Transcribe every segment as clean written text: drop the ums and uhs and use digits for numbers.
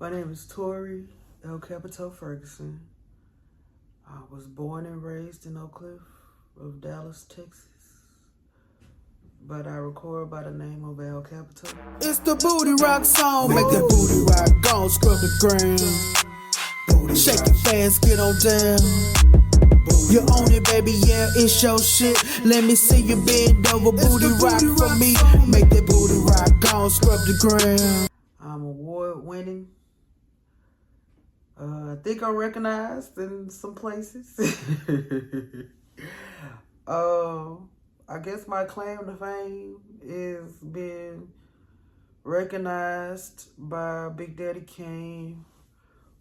My name is Tori CapeTeaux Ferguson. I was born and raised in Oak Cliff of Dallas, Texas. But I record by the name of CapeTeaux. It's the booty rock song. Make that booty rock, gon' scrub the ground. Shake it fast, get on down. You own it, baby, yeah, it's your shit. Let me see you bend over, booty rock for me. Make that booty rock, gon' scrub the ground. I'm award winning. I think I'm recognized in some places. I guess my claim to fame is being recognized by Big Daddy Kane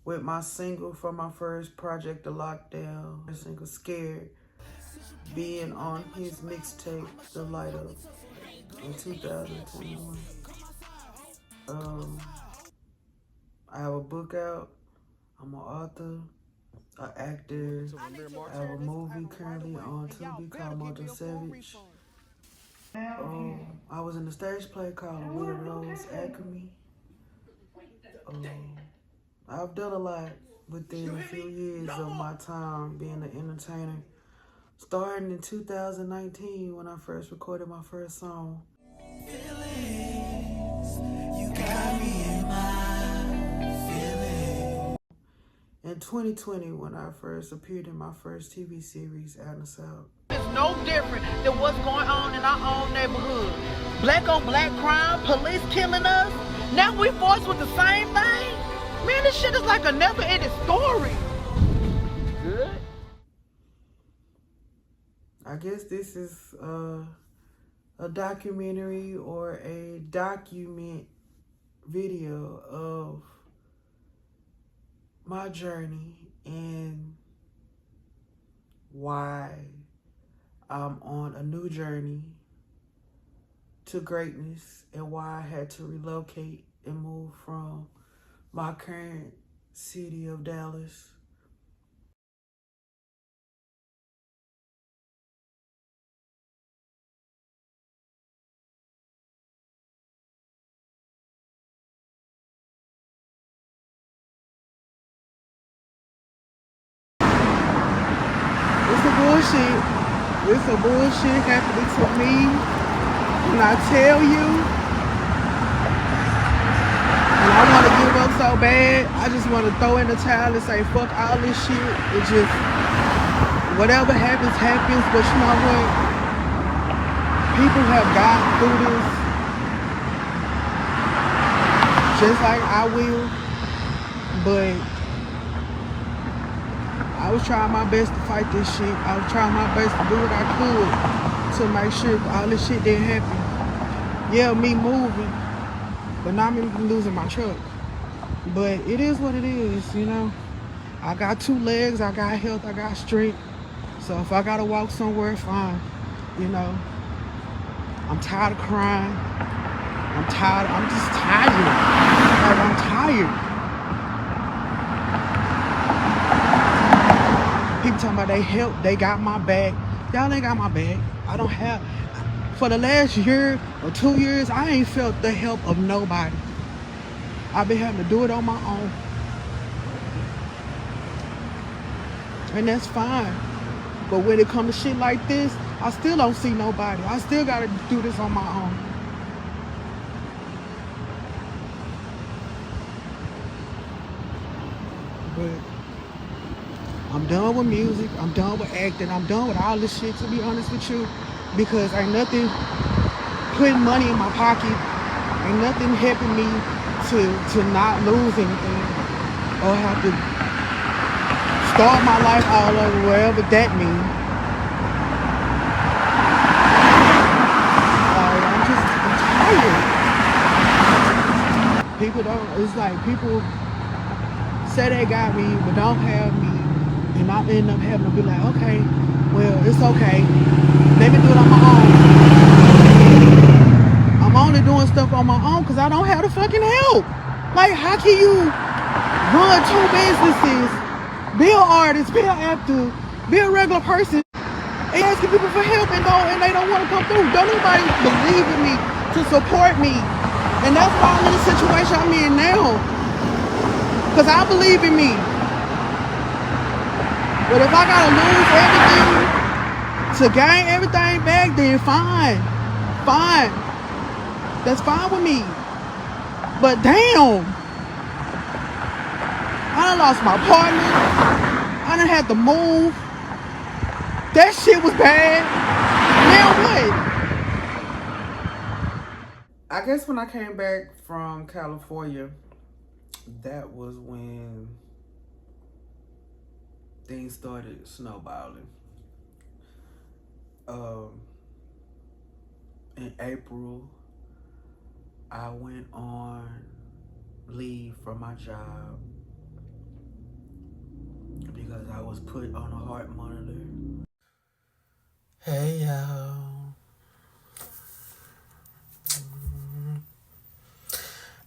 with my single from my first project, The Lockdown. The single Scared, being on his mixtape, The Light Up, in 2021. I have a book out. I'm an author, an actor. I have a movie currently on Tubi called Mojo Savage. I was in a stage play called Weird Rose Alchemy. I've done a lot within a few years of my time being an entertainer. Starting in 2019 when I first recorded my first song. In 2020, when I first appeared in my first TV series, Out in the South. It's no different than what's going on in our own neighborhood. Black on black crime, police killing us. Now we forced with the same thing. Man, this shit is like a never-ending story. Good. I guess this is a documentary or a document video of my journey and why I'm on a new journey to greatness and why I had to relocate and move from my current city of Dallas. Bullshit. It's a bullshit happening to me. When I tell you, and I want to give up so bad, I just want to throw in the towel and say, fuck all this shit. It just, whatever happens, happens. But you know what? People have gotten through this just like I will. But I was trying my best to fight this shit. I was trying my best to do what I could to make sure all this shit didn't happen. Yeah, me moving, but not me losing my truck. But it is what it is, you know. I got 2 legs, I got health, I got strength. So if I gotta walk somewhere, fine, you know. I'm tired of crying. I'm just tired. Like, I'm tired. People talking about they help, they got my back. Y'all ain't got my back. I don't have. For the last year or 2 years, I ain't felt the help of nobody. I've been having to do it on my own. And that's fine. But when it comes to shit like this, I still don't see nobody. I still gotta do this on my own. But I'm done with music, I'm done with acting, I'm done with all this shit, to be honest with you, because ain't nothing putting money in my pocket, ain't nothing helping me to not lose anything or have to start my life all over, wherever that means. I'm tired. People don't, it's like people say they got me, but don't have me. And I end up having to be like, okay, well, it's okay. Let me do it on my own. I'm only doing stuff on my own because I don't have the fucking help. Like, how can you run 2 businesses, be an artist, be an actor, be a regular person, and asking people for help and they don't want to come through? Don't nobody believe in me to support me. And that's why I'm in the situation I'm in now. Because I believe in me. But if I gotta lose everything to gain everything back, then fine. Fine. That's fine with me. But damn. I done lost my partner. I done had to move. That shit was bad. Now what? I guess when I came back from California, that was when things started snowballing. In April, I went on leave from my job because I was put on a heart monitor. Hey y'all.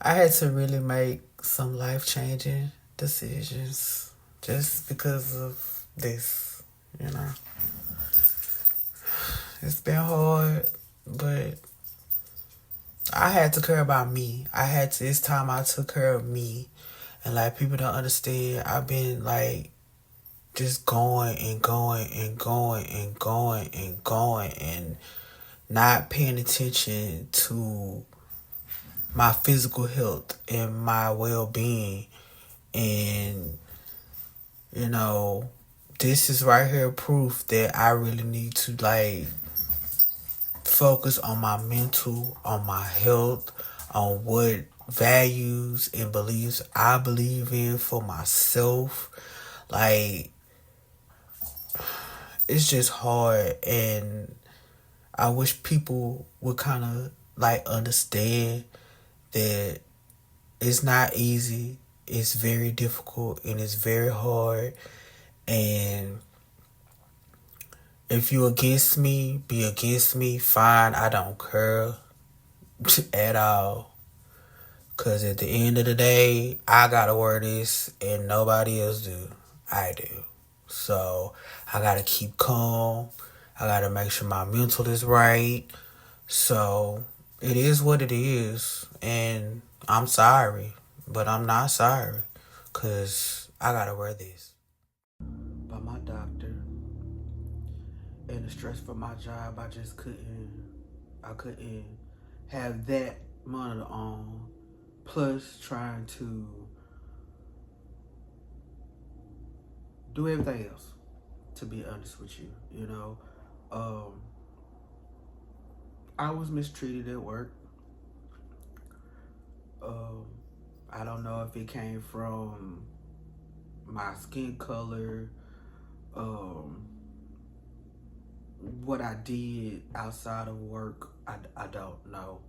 I had to really make some life-changing decisions just because of this, you know. It's been hard, but I had to care about me. It's time I took care of me. And like, people don't understand, I've been like just going and going and going and going and going and not paying attention to my physical health and my well-being. And, you know, this is right here proof that I really need to like focus on my mental, on my health, on what values and beliefs I believe in for myself. Like, it's just hard, and I wish people would kind of like understand that it's not easy, it's very difficult, and it's very hard. And if you against me, be against me, fine, I don't care at all. Because at the end of the day, I gotta wear this and nobody else do. I do. So I gotta keep calm. I gotta make sure my mental is right. So it is what it is. And I'm sorry, but I'm not sorry. Because I gotta wear this. By my doctor. And the stress for my job, I couldn't have that monitor on, plus trying to do everything else, to be honest with you. You know, I was mistreated at work. I don't know if it came from my skin color, what I did outside of work, I don't know,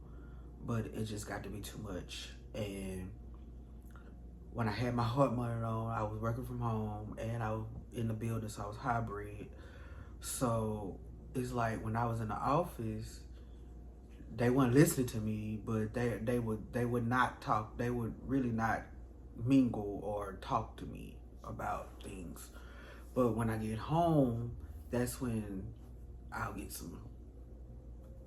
but it just got to be too much. And when I had my heart monitor on, I was working from home and I was in the building, so I was hybrid. So it's like when I was in the office, they weren't listening to me, but they would not talk. They would really not mingle or talk to me about things. But when I get home, that's when I'll get some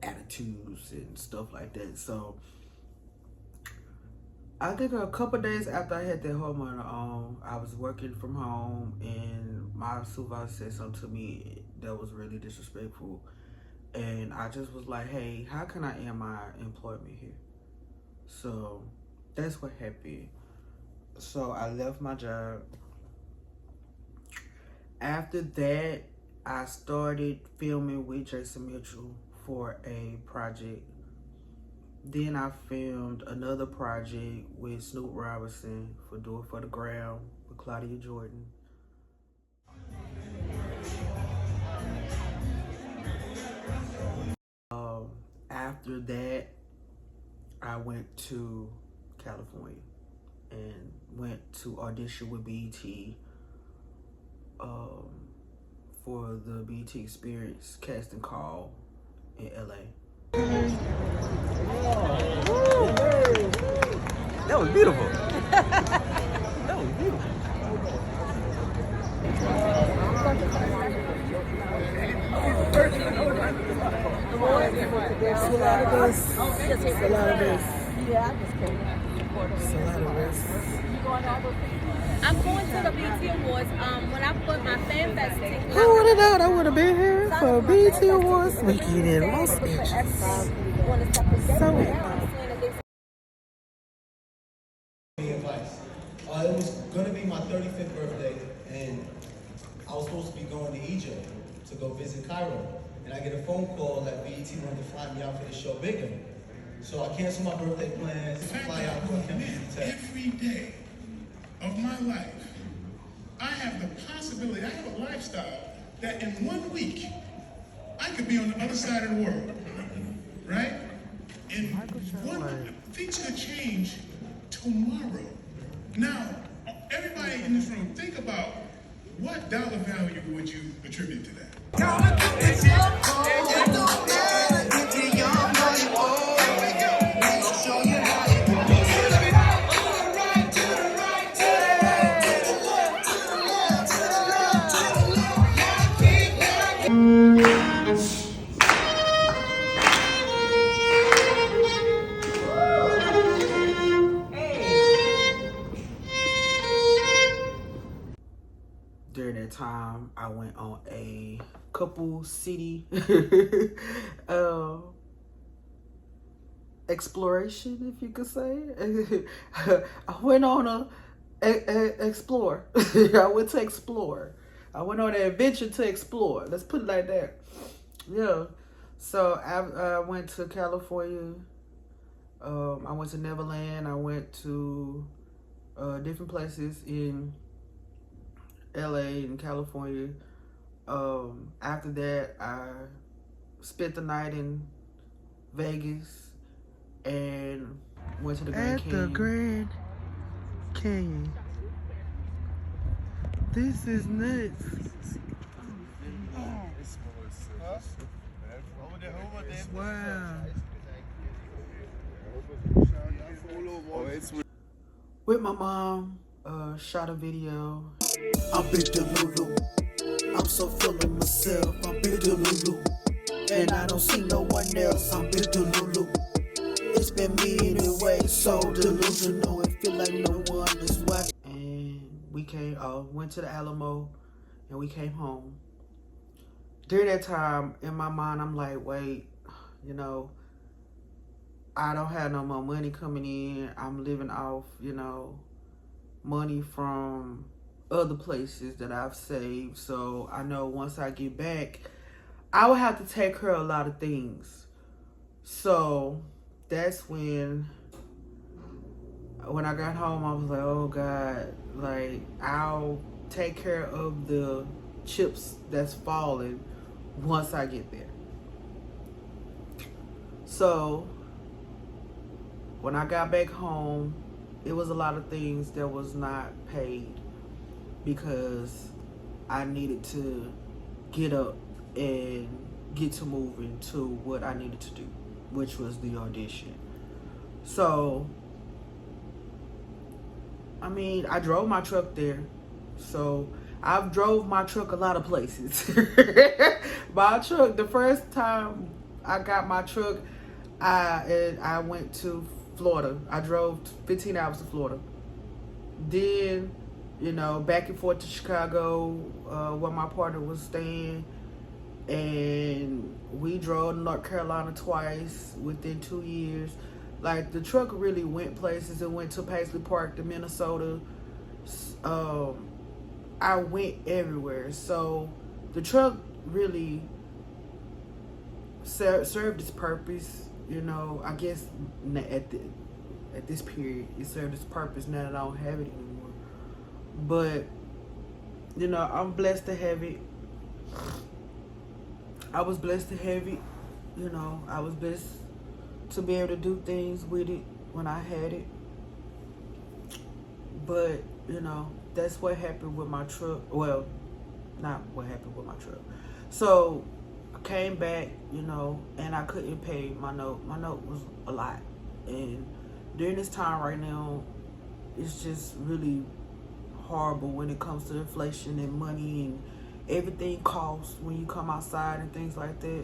attitudes and stuff like that. So I think a couple days after I had that heart monitor on, I was working from home and my supervisor said something to me that was really disrespectful. And I just was like, hey, how can I end my employment here? So that's what happened. So I left my job. After that, I started filming with Jason Mitchell for a project. Then I filmed another project with Snoop Robinson for Do It For The Ground with Claudia Jordan. After that, I went to California and went to audition with BET for the BET Experience casting call in LA. That was beautiful. That was beautiful. There's a lot of this. There's a lot of this. Yeah, I just came. It's a lot of rest. I'm going to the BT Awards. When I put my fan fest ticket. Who would have known I would have been here for BT Awards weekend in Los Angeles? So advice. It was going to be my 35th birthday, and I was supposed to be going to Egypt to go visit Cairo. And I get a phone call that BET wanted to fly me out for the show Bigger. So I canceled my birthday plans, fly out to every day of my life, I have the possibility, I have a lifestyle that in 1 week, I could be on the other side of the world, right? And things could change tomorrow. Now, everybody in this room, think about what dollar value would you attribute to that? During that time, I went on a couple city exploration, if you could say. I went on a explore. I went to explore. I went on an adventure to explore. Let's put it like that. Yeah. So I went to California. I went to Neverland. I went to different places in LA and California. After that, I spent the night in Vegas and went to the Grand Canyon. At the Grand Canyon. This is nuts. Wow. With my mom, shot a video. I'm Big Delulu. I'm so full of myself. I'm Big Delulu. And I don't see no one else. I'm Big Delulu. It's been me anyway, so delusional. It feel like no one is watching. And we went to the Alamo, and we came home. During that time, in my mind, I'm like, wait, you know, I don't have no more money coming in. I'm living off, you know, money from other places that I've saved. So I know once I get back, I will have to take care of a lot of things. So that's when I got home, I was like, oh God, like I'll take care of the chips that's falling once I get there. So when I got back home, it was a lot of things that was not paid because I needed to get up and get to moving to what I needed to do, which was the audition. So, I mean, I drove my truck there. So I've drove my truck a lot of places. My truck, the first time I got my truck, I went to Florida. I drove 15 hours to Florida. Then, you know, back and forth to Chicago, where my partner was staying. And we drove to North Carolina twice within 2 years. Like, the truck really went places. It went to Paisley Park to Minnesota. I went everywhere. So the truck really served its purpose. You know, I guess at this period, it served its purpose. Now that I don't have it anymore. But, you know, I'm blessed to have it. I was blessed to have it. You know, I was blessed to be able to do things with it when I had it. But, you know, that's what happened with my truck. Well, not what happened with my truck. So I came back, you know, and I couldn't pay my note. My note was a lot. And during this time right now, it's just really horrible when it comes to inflation and money, and everything costs when you come outside and things like that.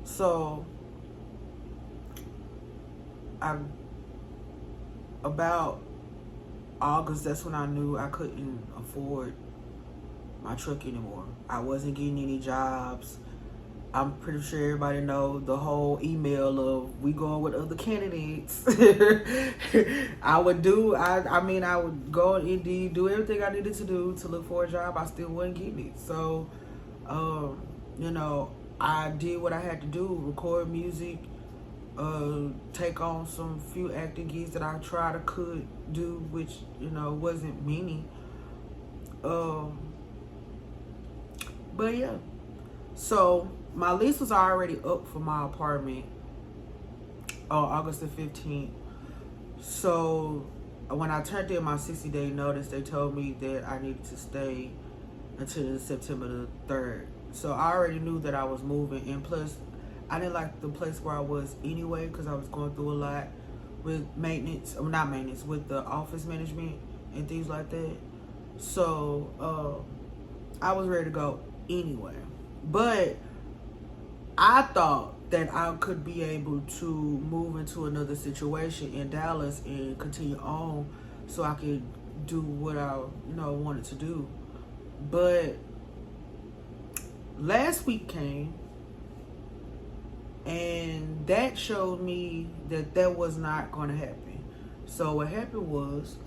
So I about August, that's when I knew I couldn't afford my truck anymore. I wasn't getting any jobs. I'm pretty sure everybody know the whole email of we going with other candidates. I would go on Indeed, do everything I needed to do to look for a job. I still wasn't getting it. So, you know, I did what I had to do, record music, take on some few acting gigs that I could do, which, you know, wasn't many. But yeah. So my lease was already up for my apartment on August the 15th. So when I turned in my 60-day notice, they told me that I needed to stay until September the 3rd. So I already knew that I was moving, and plus I didn't like the place where I was anyway because I was going through a lot with with the office management and things like that. So I was ready to go anyway. But I thought that I could be able to move into another situation in Dallas and continue on so I could do what I wanted to do. But last week came and that showed me that that was not going to happen. So what happened was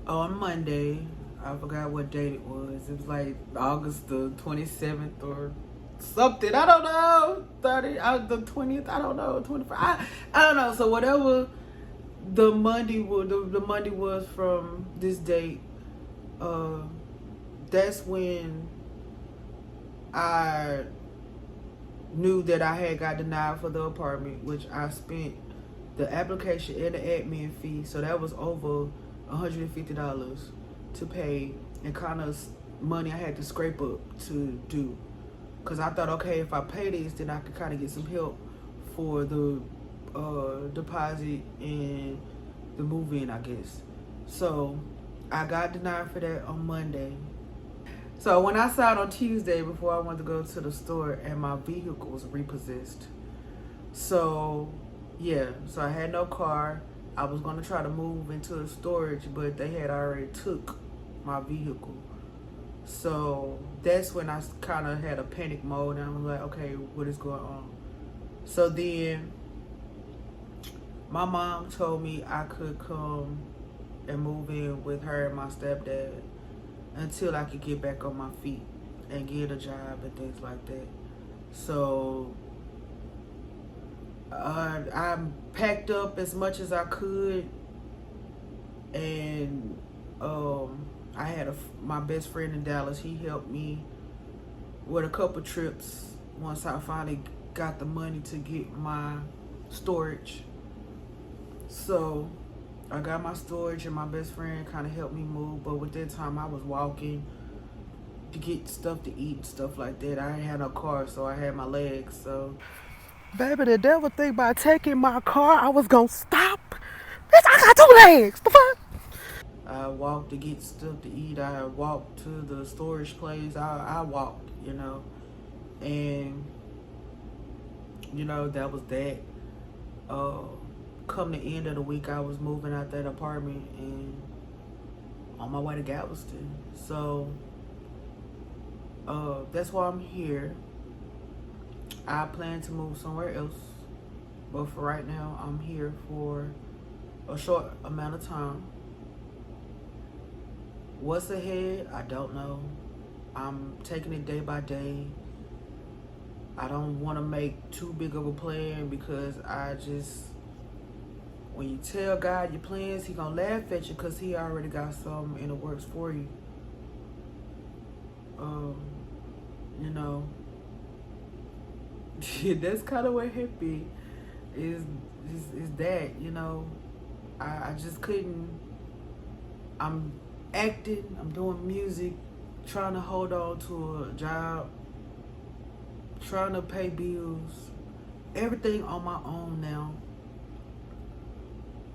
on Monday, I forgot what date it was. It was like August the 27th or something. I don't know. The 20th. I don't know. 25th. I don't know. So whatever the Monday was from this date, that's when I knew that I had got denied for the apartment, which I spent the application and the admin fee. So that was over $150 to pay, and kind of money I had to scrape up to do, because I thought, okay, if I pay this, then I could kind of get some help for the deposit and the move-in, I guess. So I got denied for that on Monday. So when I saw it on Tuesday before I went to go to the store, and my vehicle was repossessed. So yeah, so I had no car. I was going to try to move into the storage, but they had already took my vehicle. So that's when I kind of had a panic mode, and I was like, okay, what is going on? So then my mom told me I could come and move in with her and my stepdad until I could get back on my feet and get a job and things like that. So I packed up as much as I could, and I had my best friend in Dallas. He helped me with a couple trips once I finally got the money to get my storage. So I got my storage, and my best friend kind of helped me move, but with that time I was walking to get stuff to eat and stuff like that. I ain't had no car, so I had my legs. So Baby, the devil think by taking my car, I was gonna stop. Bitch, I got 2 legs. The fuck? I walked to get stuff to eat. I walked to the storage place. I walked, and that was that. Come the end of the week, I was moving out that apartment and on my way to Galveston. So that's why I'm here. I plan to move somewhere else, but for right now, I'm here for a short amount of time. What's ahead, I don't know. I'm taking it day by day. I don't want to make too big of a plan, because when you tell God your plans, He gonna laugh at you, because He already got something in the works for you. That's kind of what hippie is that, I just couldn't. I'm acting, I'm doing music, trying to hold on to a job, trying to pay bills, everything on my own now.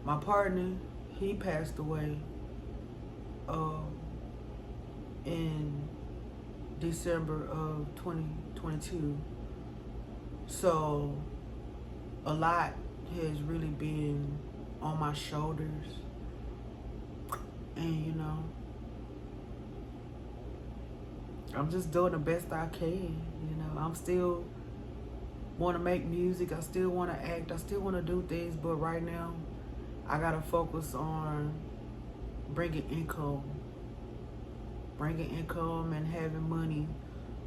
My partner, he passed away in December of 2022. So a lot has really been on my shoulders. And, you know, I'm just doing the best I can. You know, I'm still want to make music. I still want to act. I still want to do things. But right now, I got to focus on bringing income and having money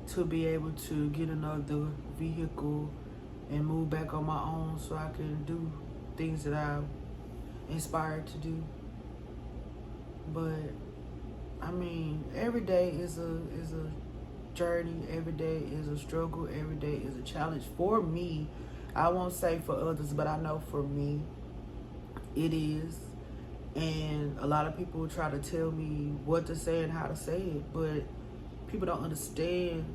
to be able to get another vehicle and move back on my own so I can do things that I'm inspired to do. But I mean, every day is a journey. Every day is a struggle. Every day is a challenge for me. I won't say for others, but I know for me it is. And a lot of people try to tell me what to say and how to say it, but people don't understand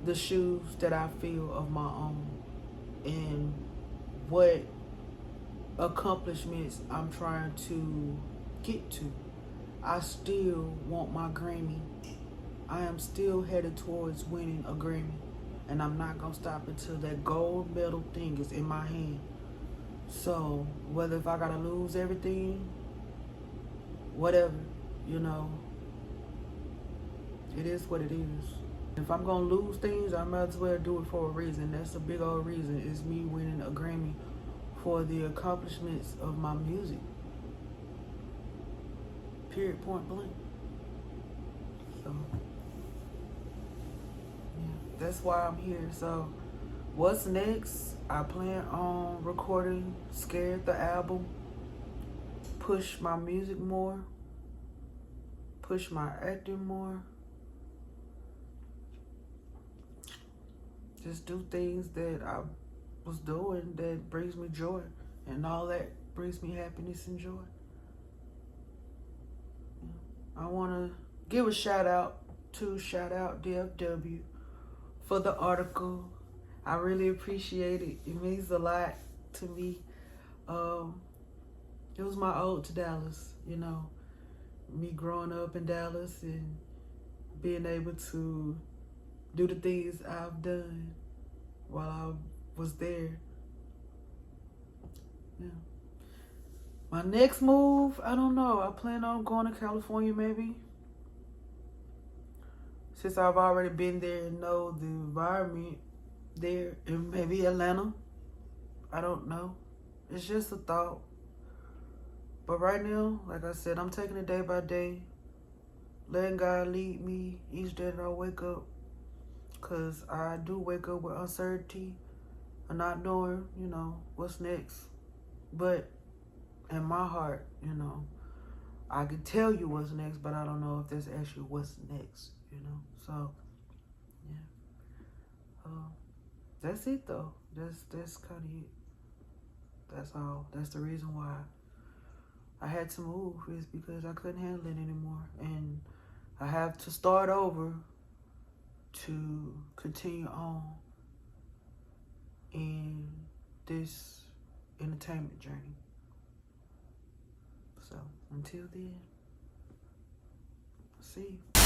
the shoes that I feel of my own and what accomplishments I'm trying to get to. I still want my Grammy. I am still headed towards winning a Grammy, and I'm not gonna stop until that gold medal thing is in my hand. So whether if I gotta lose everything, whatever, you know, it is what it is. If I'm gonna lose things, I might as well do it for a reason. That's a big old reason. It's me winning a Grammy for the accomplishments of my music. Period, point blank. So yeah, that's why I'm here. So what's next? I plan on recording Scared the album, push my music more, push my acting more, just do things that I was doing that brings me joy, and all that brings me happiness and joy. I want to give a shout out DFW for the article. I really appreciate it. It means a lot to me. It was my ode to Dallas, you know, me growing up in Dallas and being able to do the things I've done while I was there. Yeah. My next move, I don't know. I plan on going to California maybe. Since I've already been there and know the environment there, and maybe Atlanta. I don't know. It's just a thought. But right now, like I said, I'm taking it day by day, letting God lead me each day that I wake up. Because I do wake up with uncertainty and not knowing, you know, what's next. But in my heart, you know, I can tell you what's next, but I don't know if that's actually what's next, you know. So, yeah. That's it, though. That's kind of it. That's all. That's the reason why I had to move, is because I couldn't handle it anymore. And I have to start over to continue on in this entertainment journey. So until then, see you.